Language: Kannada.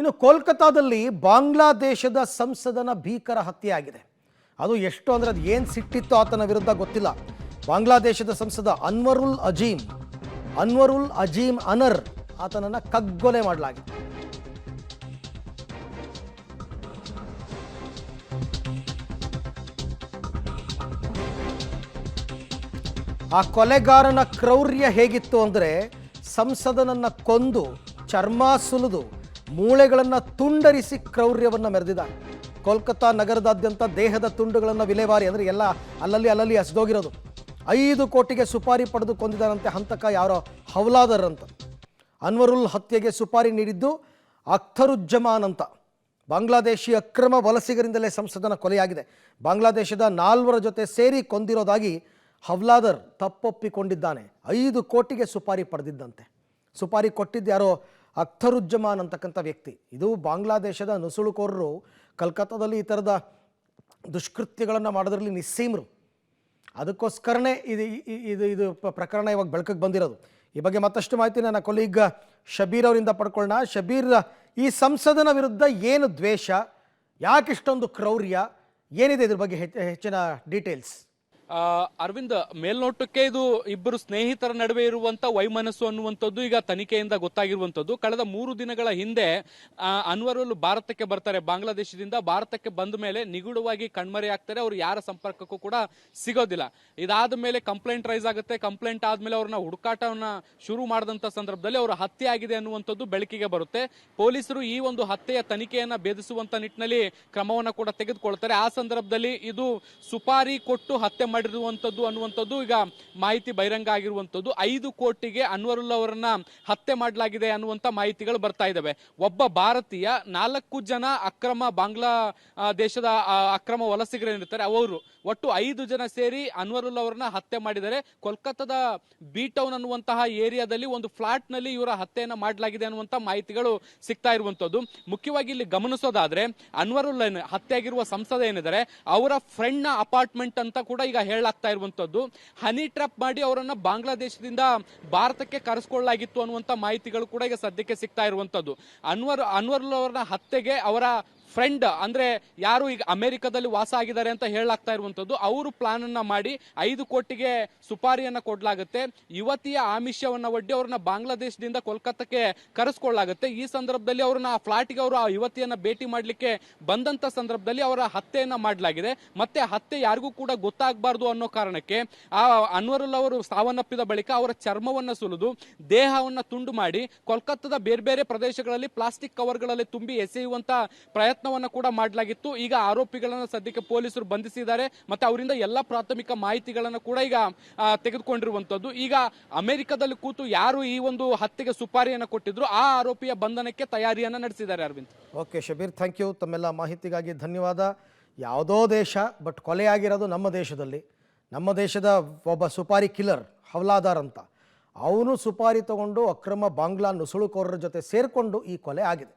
ಇನ್ನು ಕೋಲ್ಕತಾದಲ್ಲಿ ಬಾಂಗ್ಲಾದೇಶದ ಸಂಸದನ ಭೀಕರ ಹತ್ಯೆ ಆಗಿದೆ. ಅದು ಎಷ್ಟು ಅಂದರೆ ಅದು ಏನು ಸಿಟ್ಟಿತ್ತು ಆತನ ವಿರುದ್ಧ ಗೊತ್ತಿಲ್ಲ. ಬಾಂಗ್ಲಾದೇಶದ ಸಂಸದ ಅನ್ವರುಲ್ ಅಜೀಮ್ ಅನರ್ ಆತನನ್ನು ಕಗ್ಗೊಲೆ ಮಾಡಲಾಗಿದೆ. ಆ ಕೊಲೆಗಾರನ ಕ್ರೌರ್ಯ ಹೇಗಿತ್ತು ಅಂದರೆ ಸಂಸದನನ್ನು ಕೊಂದು ಚರ್ಮ ಸುಲಿದು ಮೂಳೆಗಳನ್ನು ತುಂಡರಿಸಿ ಕ್ರೌರ್ಯವನ್ನು ಮೆರೆದಿದ್ದಾನೆ. ಕೋಲ್ಕತ್ತಾ ನಗರದಾದ್ಯಂತ ದೇಹದ ತುಂಡುಗಳನ್ನು ವಿಲೇವಾರಿ ಅಂದರೆ ಎಲ್ಲ ಅಲ್ಲಲ್ಲಿ ಹಸಿದೋಗಿರೋದು. 5 ಕೋಟಿಗೆ ಸುಪಾರಿ ಪಡೆದು ಕೊಂದಿದ್ದಾರಂತೆ ಹಂತಕ ಯಾರೋ ಹವ್ಲಾದರ್ ಅಂತ. ಅನ್ವರುಲ್ ಹತ್ಯೆಗೆ ಸುಪಾರಿ ನೀಡಿದ್ದು ಅಖ್ತರುಜ್ಜಮಾನ್ ಅಂತ. ಬಾಂಗ್ಲಾದೇಶಿ ಅಕ್ರಮ ವಲಸಿಗರಿಂದಲೇ ಸಂಸದನ ಕೊಲೆಯಾಗಿದೆ. ಬಾಂಗ್ಲಾದೇಶದ 4 ಜೊತೆ ಸೇರಿ ಕೊಂದಿರೋದಾಗಿ ಹವ್ಲಾದರ್ ತಪ್ಪೊಪ್ಪಿಕೊಂಡಿದ್ದಾನೆ. 5 ಕೋಟಿಗೆ ಸುಪಾರಿ ಪಡೆದಿದ್ದಂತೆ. ಸುಪಾರಿ ಕೊಟ್ಟಿದ್ದು ಯಾರೋ ಅಖ್ತರುಜ್ಜಮಾನ್ ಅಂತಕ್ಕಂಥ ವ್ಯಕ್ತಿ. ಇದು ಬಾಂಗ್ಲಾದೇಶದ ನುಸುಳುಕೋರರು ಕಲ್ಕತ್ತಾದಲ್ಲಿ ಈ ಥರದ ದುಷ್ಕೃತ್ಯಗಳನ್ನು ಮಾಡೋದ್ರಲ್ಲಿ ನಿಸ್ಸೀಮರು. ಅದಕ್ಕೋಸ್ಕರನೇ ಇದು ಪ್ರಕರಣ ಇವಾಗ ಬೆಳಕಿಗೆ ಬಂದಿರೋದು. ಈ ಬಗ್ಗೆ ಮತ್ತಷ್ಟು ಮಾಹಿತಿ ನನ್ನ ಕೊಲೀಗ್ ಶಬೀರ್ ಅವರಿಂದ ಪಡ್ಕೊಳ್ಳೋಣ. ಶಬೀರ್, ಈ ಸಂಸದನ ವಿರುದ್ಧ ಏನು ದ್ವೇಷ, ಯಾಕಿಷ್ಟೊಂದು ಕ್ರೌರ್ಯ, ಏನಿದೆ ಇದ್ರ ಬಗ್ಗೆ ಹೆಚ್ಚಿನ ಡೀಟೇಲ್ಸ್? ಅರವಿಂದ್, ಮೇಲ್ನೋಟಕ್ಕೆ ಇದು ಇಬ್ಬರು ಸ್ನೇಹಿತರ ನಡುವೆ ಇರುವಂತ ವೈಮನಸ್ಸು ಅನ್ನುವಂಥದ್ದು ಈಗ ತನಿಖೆಯಿಂದ ಗೊತ್ತಾಗಿರುವಂಥದ್ದು. ಕಳೆದ 3 ದಿನಗಳ ಹಿಂದೆ ಅನ್ವರುಲ್ ಭಾರತಕ್ಕೆ ಬರ್ತಾರೆ. ಬಾಂಗ್ಲಾದೇಶದಿಂದ ಭಾರತಕ್ಕೆ ಬಂದ ಮೇಲೆ ನಿಗೂಢವಾಗಿ ಕಣ್ಮರೆ ಆಗ್ತಾರೆ. ಅವರು ಯಾರ ಸಂಪರ್ಕಕ್ಕೂ ಕೂಡ ಸಿಗೋದಿಲ್ಲ. ಇದಾದ ಮೇಲೆ ಕಂಪ್ಲೇಂಟ್ ರೈಸ್ ಆಗುತ್ತೆ. ಕಂಪ್ಲೇಂಟ್ ಆದ್ಮೇಲೆ ಅವ್ರನ್ನ ಹುಡುಕಾಟವನ್ನ ಶುರು ಮಾಡಿದಂತ ಸಂದರ್ಭದಲ್ಲಿ ಅವರ ಹತ್ಯೆ ಆಗಿದೆ ಅನ್ನುವಂಥದ್ದು ಬೆಳಕಿಗೆ ಬರುತ್ತೆ. ಪೊಲೀಸರು ಈ ಒಂದು ಹತ್ಯೆಯ ತನಿಖೆಯನ್ನ ಭೇದಿಸುವಂತ ನಿಟ್ಟಿನಲ್ಲಿ ಕ್ರಮವನ್ನ ಕೂಡ ತೆಗೆದುಕೊಳ್ತಾರೆ. ಆ ಸಂದರ್ಭದಲ್ಲಿ ಇದು ಸುಪಾರಿ ಕೊಟ್ಟು ಹತ್ಯೆ ಮಾಡಿರುವಂತದ್ದು ಅನ್ನುವಂಥದ್ದು ಈಗ ಮಾಹಿತಿ ಬಹಿರಂಗ ಆಗಿರುವಂತದ್ದು. 5 ಕೋಟಿಗೆ ಅನ್ವರುಲ್ ಅವರನ್ನ ಹತ್ಯೆ ಮಾಡಲಾಗಿದೆ ಅನ್ನುವಂತ ಮಾಹಿತಿಗಳು ಬರ್ತಾ ಇದ್ದಾವೆ. ಒಬ್ಬ ಭಾರತೀಯ 4 ಜನ ಬಾಂಗ್ಲಾ ದೇಶದ ಅಕ್ರಮ ವಲಸಿಗರೇನಿರ್ತಾರೆ ಅವರು ಒಟ್ಟು 5 ಜನ ಸೇರಿ ಅನ್ವರುಲ್ ಅವರನ್ನ ಹತ್ಯೆ ಮಾಡಿದ್ದಾರೆ. ಕೋಲ್ಕತ್ತಾದ ಬಿ ಟೌನ್ ಅನ್ನುವಂತಹ ಏರಿಯಾದಲ್ಲಿ ಒಂದು ಫ್ಲಾಟ್ ನಲ್ಲಿ ಇವರ ಹತ್ಯೆಯನ್ನ ಮಾಡಲಾಗಿದೆ ಅನ್ನುವಂತ ಮಾಹಿತಿಗಳು ಸಿಗ್ತಾ ಇರುವಂತದ್ದು. ಮುಖ್ಯವಾಗಿ ಇಲ್ಲಿ ಗಮನಿಸೋದಾದ್ರೆ ಅನ್ವರುಲ್ ಹತ್ಯೆ ಆಗಿರುವ ಸಂಸದ ಏನಿದ್ದಾರೆ ಅವರ ಫ್ರೆಂಡ್ ನ ಅಪಾರ್ಟ್ಮೆಂಟ್ ಅಂತ ಕೂಡ ಈಗ ಹೇಳಲಾಗ್ತಾ ಇರುವಂತದ್ದು. ಹನಿ ಟ್ರಾಪ್ ಮಾಡಿ ಅವರನ್ನ ಬಾಂಗ್ಲಾದೇಶದಿಂದ ಭಾರತಕ್ಕೆ ಕರೆಸಿಕೊಳ್ಳಲಾಗಿತ್ತು ಅನ್ನುವಂತ ಮಾಹಿತಿಗಳು ಕೂಡ ಈಗ ಸದ್ಯಕ್ಕೆ ಸಿಗ್ತಾ ಇರುವಂತದ್ದು. ಅನ್ವರುಲ್ ಅವರ ಹತ್ಯೆಗೆ ಅವರ ಫ್ರೆಂಡ್ ಅಂದ್ರೆ ಯಾರು ಈಗ ಅಮೆರಿಕದಲ್ಲಿ ವಾಸ ಆಗಿದ್ದಾರೆ ಅಂತ ಹೇಳಲಾಗ್ತಾ ಇರುವಂತದ್ದು, ಅವರು ಪ್ಲಾನ್ ಅನ್ನ ಮಾಡಿ 5 ಕೋಟಿಗೆ ಸುಪಾರಿಯನ್ನ ಕೊಡ್ಲಾಗುತ್ತೆ. ಯುವತಿಯ ಆಮಿಷವನ್ನ ಒಡ್ಡಿ ಅವ್ರನ್ನ ಬಾಂಗ್ಲಾದೇಶದಿಂದ ಕೋಲ್ಕತ್ತಾಕ್ಕೆ ಕರೆಸ್ಕೊಳ್ಳಾಗುತ್ತೆ. ಈ ಸಂದರ್ಭದಲ್ಲಿ ಅವ್ರನ್ನ ಆ ಫ್ಲಾಟ್ಗೆ ಅವರು ಆ ಯುವತಿಯನ್ನ ಭೇಟಿ ಮಾಡ್ಲಿಕ್ಕೆ ಬಂದಂತ ಸಂದರ್ಭದಲ್ಲಿ ಅವರ ಹತ್ಯೆಯನ್ನ ಮಾಡಲಾಗಿದೆ. ಮತ್ತೆ ಹತ್ಯೆ ಯಾರಿಗೂ ಕೂಡ ಗೊತ್ತಾಗಬಾರ್ದು ಅನ್ನೋ ಕಾರಣಕ್ಕೆ ಆ ಅನ್ವರುಲ್ ಅವರು ಸಾವನ್ನಪ್ಪಿದ ಬಳಿಕ ಅವರ ಚರ್ಮವನ್ನ ಸುಲಿದು ದೇಹವನ್ನ ತುಂಡು ಮಾಡಿ ಕೋಲ್ಕತ್ತಾದ ಬೇರೆ ಬೇರೆ ಪ್ರದೇಶಗಳಲ್ಲಿ ಪ್ಲಾಸ್ಟಿಕ್ ಕವರ್ಗಳಲ್ಲಿ ತುಂಬಿ ಎಸೆಯುವಂತ ಪ್ರಯತ್ನವನ್ನ ಕೂಡ ಮಾಡಲಾಗಿತ್ತು. ಈಗ ಆರೋಪಿಗಳನ್ನ ಸದ್ಯಕ್ಕೆ ಪೊಲೀಸರು ಬಂಧಿಸಿದ್ದಾರೆ. ಮತ್ತೆ ಅವರಿಂದ ಎಲ್ಲಾ ಪ್ರಾಥಮಿಕ ಮಾಹಿತಿಗಳನ್ನ ಕೂಡ ಈಗ ತೆಗೆದುಕೊಂಡಿರುವಂತದ್ದು. ಈಗ ಅಮೆರಿಕದಲ್ಲಿ ಕೂತು ಯಾರು ಈ ಒಂದು ಹತ್ಯೆಗೆ ಸುಪಾರಿಯನ್ನ ಕೊಟ್ಟಿದ್ರು ಆ ಆರೋಪಿಯ ಬಂಧನಕ್ಕೆ ತಯಾರಿಯನ್ನ ನಡೆಸಿದ್ದಾರೆ. Arvind. Okay Shabir, thank you. ತಮ್ಮೆಲ್ಲ ಮಾಹಿತಿಗಾಗಿ ಧನ್ಯವಾದ. ಯಾವುದೋ ದೇಶ, ಬಟ್ ಕೊಲೆಯಾಗಿರೋದು ನಮ್ಮ ದೇಶದಲ್ಲಿ. ನಮ್ಮ ದೇಶದ ಒಬ್ಬ ಸುಪಾರಿ ಕಿಲ್ಲರ್ ಹವ್ಲಾದಾರ್ ಅಂತ, ಅವನು ಸುಪಾರಿ ತಗೊಂಡು ಅಕ್ರಮ ಬಾಂಗ್ಲಾ ನುಸುಳುಕೋರರ ಜೊತೆ ಸೇರಿಕೊಂಡು ಈ ಕೊಲೆ ಆಗಿದೆ.